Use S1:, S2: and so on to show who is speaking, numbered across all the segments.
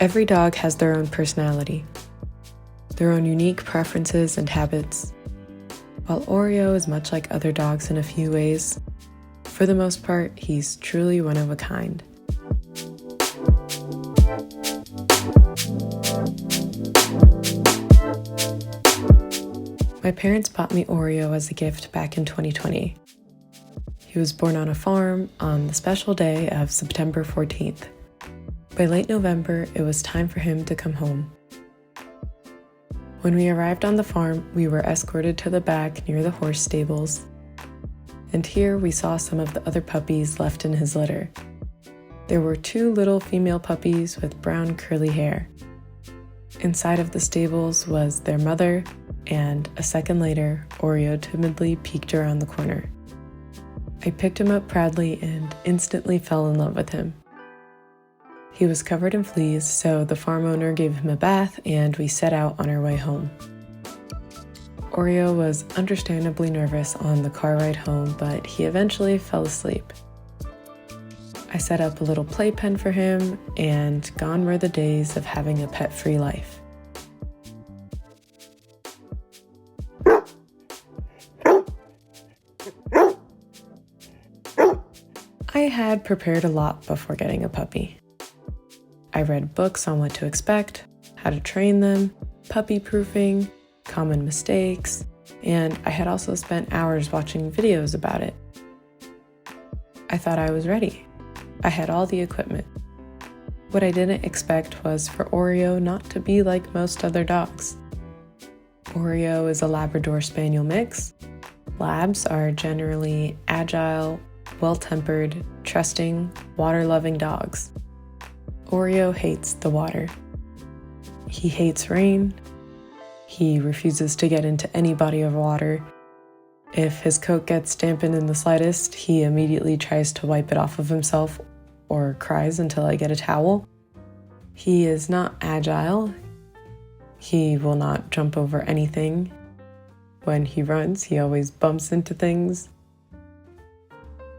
S1: Every dog has their own personality, their own unique preferences and habits. While Oreo is much like other dogs in a few ways, for the most part, he's truly one of a kind. My parents bought me Oreo as a gift back in 2020. He was born on a farm on the special day of September 14th. By late November, it was time for him to come home. When we arrived on the farm, we were escorted to the back near the horse stables, and here we saw some of the other puppies left in his litter. There were 2 little female puppies with brown curly hair. Inside of the stables was their mother, and a second later, Oreo timidly peeked around the corner. I picked him up proudly and instantly fell in love with him. He was covered in fleas, so the farm owner gave him a bath and we set out on our way home. Oreo was understandably nervous on the car ride home, but he eventually fell asleep. I set up a little playpen for him, and gone were the days of having a pet-free life. I had prepared a lot before getting a puppy. I read books on what to expect, how to train them, puppy proofing, common mistakes, and I had also spent hours watching videos about it. I thought I was ready. I had all the equipment. What I didn't expect was for Oreo not to be like most other dogs. Oreo is a Labrador Spaniel mix. Labs are generally agile, well-tempered, trusting, water-loving dogs. Oreo hates the water. He hates rain. He refuses to get into any body of water. If his coat gets dampened in the slightest, he immediately tries to wipe it off of himself or cries until I get a towel. He is not agile. He will not jump over anything. When he runs, he always bumps into things.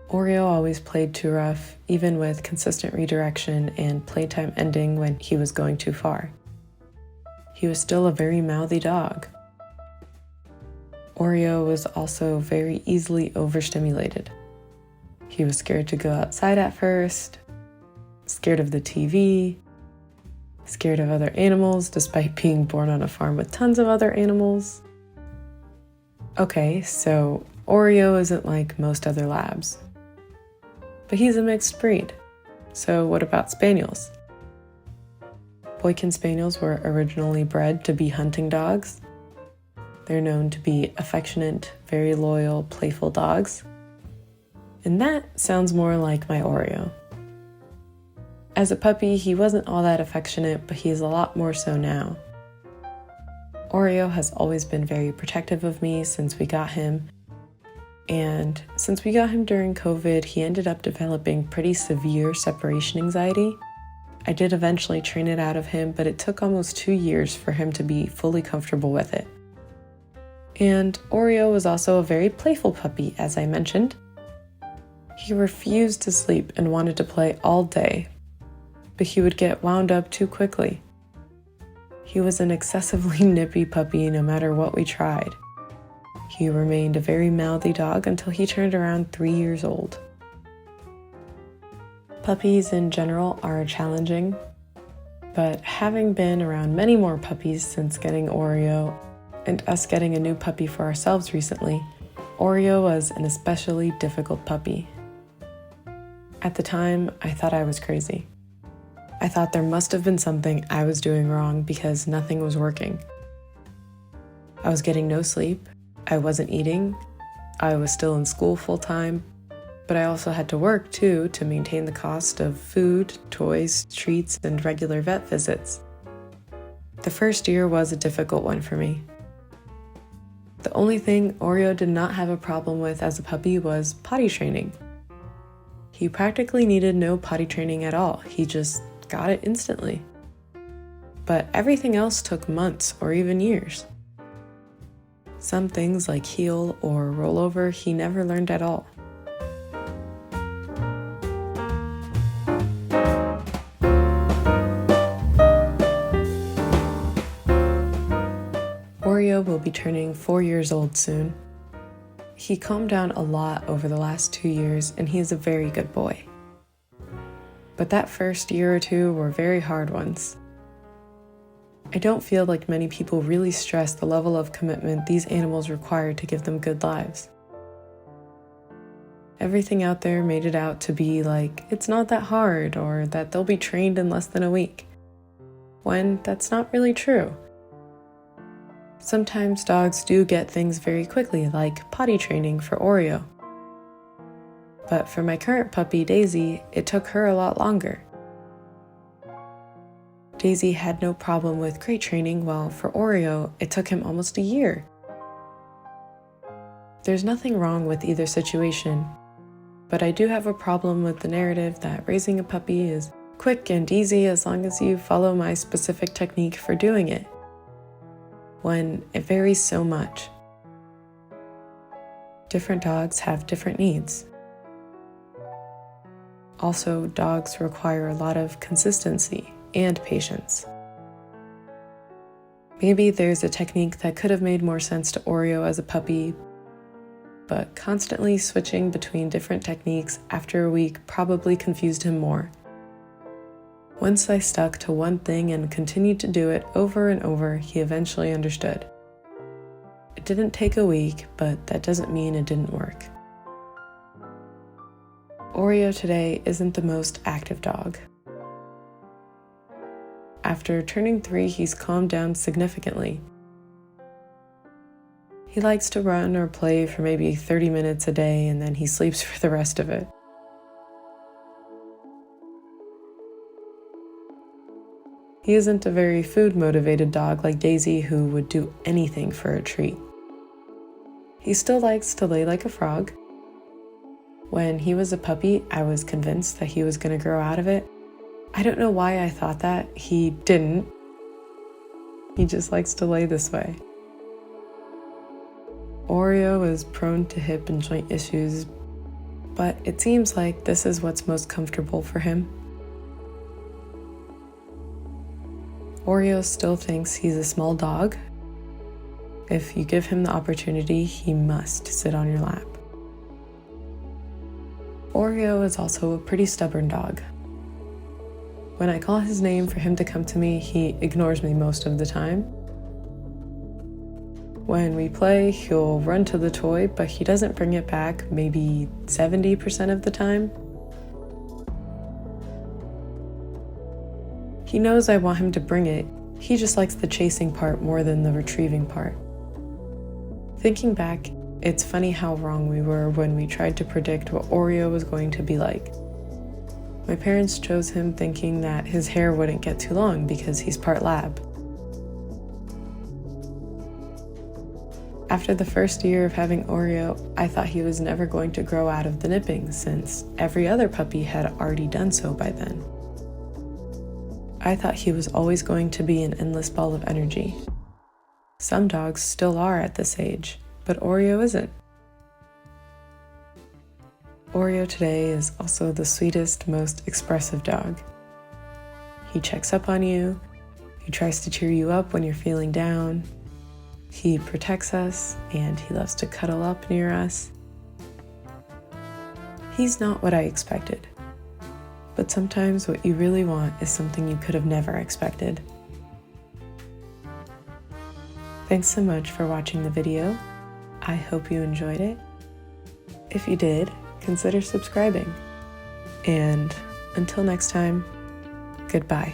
S1: Oreo always played too rough, even with consistent redirection and playtime ending when he was going too far. He was still a very mouthy dog. Oreo was also very easily overstimulated. He was scared to go outside at first, scared of the TV, scared of other animals despite being born on a farm with tons of other animals. Okay, so Oreo isn't like most other labs. But he's a mixed breed. So what about Spaniels? Boykin Spaniels were originally bred to be hunting dogs. They're known to be affectionate, very loyal, playful dogs. And that sounds more like my Oreo. As a puppy, he wasn't all that affectionate, but he's a lot more so now. Oreo has always been very protective of me since we got him. And since we got him during COVID, he ended up developing pretty severe separation anxiety. I did eventually train it out of him, but it took almost 2 years for him to be fully comfortable with it. And Oreo was also a very playful puppy, as I mentioned. He refused to sleep and wanted to play all day, but he would get wound up too quickly. He was an excessively nippy puppy no matter what we tried. He remained a very mouthy dog until he turned around 3 years old. Puppies in general are challenging, but having been around many more puppies since getting Oreo and us getting a new puppy for ourselves recently, Oreo was an especially difficult puppy. At the time, I thought I was crazy. I thought there must have been something I was doing wrong because nothing was working. I was getting no sleep. I wasn't eating, I was still in school full-time, but I also had to work too to maintain the cost of food, toys, treats, and regular vet visits. The first year was a difficult one for me. The only thing Oreo did not have a problem with as a puppy was potty training. He practically needed no potty training at all, he just got it instantly. But everything else took months or even years. Some things like heel or rollover he never learned at all. Oreo will be turning 4 years old soon. He calmed down a lot over the last 2 years, and he is a very good boy. But that first year or two were very hard ones. I don't feel like many people really stress the level of commitment these animals require to give them good lives. Everything out there made it out to be like it's not that hard or that they'll be trained in less than a week, when that's not really true. Sometimes dogs do get things very quickly, like potty training for Oreo. But for my current puppy, Daisy, it took her a lot longer. Daisy had no problem with crate training, while for Oreo, it took him almost a year. There's nothing wrong with either situation, but I do have a problem with the narrative that raising a puppy is quick and easy as long as you follow my specific technique for doing it, when it varies so much. Different dogs have different needs. Also, dogs require a lot of consistency and patience. Maybe there's a technique that could have made more sense to Oreo as a puppy, but constantly switching between different techniques after a week probably confused him more. Once I stuck to one thing and continued to do it over and over, he eventually understood. It didn't take a week, but that doesn't mean it didn't work. Oreo today isn't the most active dog. After turning 3, he's calmed down significantly. He likes to run or play for maybe 30 minutes a day, and then he sleeps for the rest of it. He isn't a very food-motivated dog like Daisy, who would do anything for a treat. He still likes to lay like a frog. When he was a puppy, I was convinced that he was going to grow out of it. I don't know why I thought that. He didn't. He just likes to lay this way. Oreo is prone to hip and joint issues, but it seems like this is what's most comfortable for him. Oreo still thinks he's a small dog. If you give him the opportunity, he must sit on your lap. Oreo is also a pretty stubborn dog. When I call his name for him to come to me, he ignores me most of the time. When we play, he'll run to the toy, but he doesn't bring it back maybe 70% of the time. He knows I want him to bring it. He just likes the chasing part more than the retrieving part. Thinking back, it's funny how wrong we were when we tried to predict what Oreo was going to be like. My parents chose him thinking that his hair wouldn't get too long because he's part lab. After the first year of having Oreo, I thought he was never going to grow out of the nipping since every other puppy had already done so by then. I thought he was always going to be an endless ball of energy. Some dogs still are at this age, but Oreo isn't. Oreo today is also the sweetest, most expressive dog. He checks up on you, he tries to cheer you up when you're feeling down, he protects us, and he loves to cuddle up near us. He's not what I expected, but sometimes what you really want is something you could have never expected. Thanks so much for watching the video. I hope you enjoyed it. If you did, consider subscribing. And until next time, goodbye.